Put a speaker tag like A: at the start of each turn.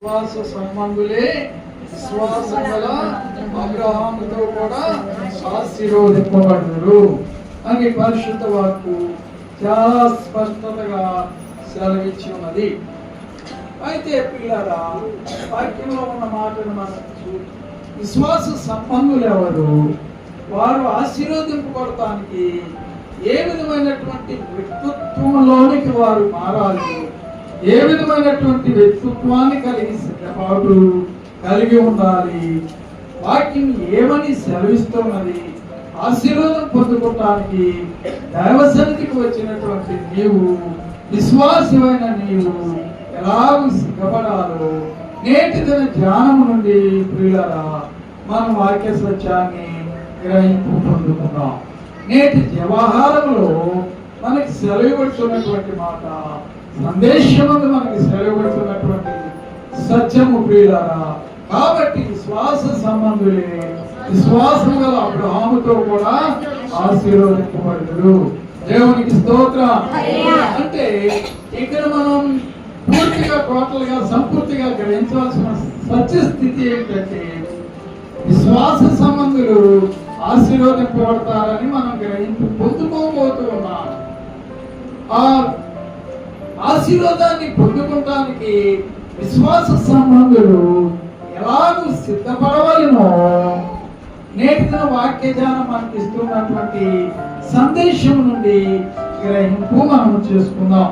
A: విశ్వాస సంబంధులే విశ్వాసం గల అబ్రహాముతో కూడా ఆశీర్వదింపబడును అని పరిశుద్ధ వాక్కు చాలా స్పష్టతగా సెలవిచ్చి ఉన్నది. అయితే పిల్లరా, వాక్యంలో ఉన్న మాటను మనకు విశ్వాస సంబంధులు ఎవరు, వారు ఆశీర్వదింపబడటానికి ఏ విధమైనటువంటి వ్యక్తిత్వంలోనికి వారు మారాలి, ఏ విధమైనటువంటి వ్యక్తిత్వాన్ని కలిగి ఉండాలి, వాక్యం ఏమని సెలవిస్తున్నది, ఆశీర్వాదం పొందుకోవటానికి దైవ సన్నిధికి వచ్చినటువంటి నీవు, విశ్వాసమైన నీవు ఎలాగ సిద్ధపడాలో నేటి దిన ధ్యానము నుండి ప్రియులరా మనం వాక్య సత్యాన్ని గ్రహింపు పొందుకున్నాం. నేటి వ్యవహారంలో మనకి సెలవుబడుతున్నటువంటి మాట, సందేశముందు మనకి సెలవుబడుతున్నటువంటి సత్యము ప్రియులారా. కాబట్టి విశ్వాస సంబంధులే విశ్వాసం గల అబ్రహాముతో కూడా ఆశీర్వదింపబడుదురు. దేవునికి స్తోత్రం. అంటే ఇక్కడ మనం పూర్తిగా టోటల్ గా సంపూర్తిగా గ్రహించవలసిన సత్య స్థితి ఏంటంటే విశ్వాస సంబంధులు ఆశీర్వదింపబడతారని మనం గ్రహింపు పొందుకోబోతూ ఉన్నాం. ఆ ఆశీర్వాదాన్ని పొందుకోవటానికి విశ్వాస సంబంధులు ఎలాగూ సిద్ధపడవలనో నేటి దిన వాక్య ధ్యానం మనకి ఇస్తున్నటువంటి సందేశం నుండి గ్రహింపు మనం చేసుకుందాం.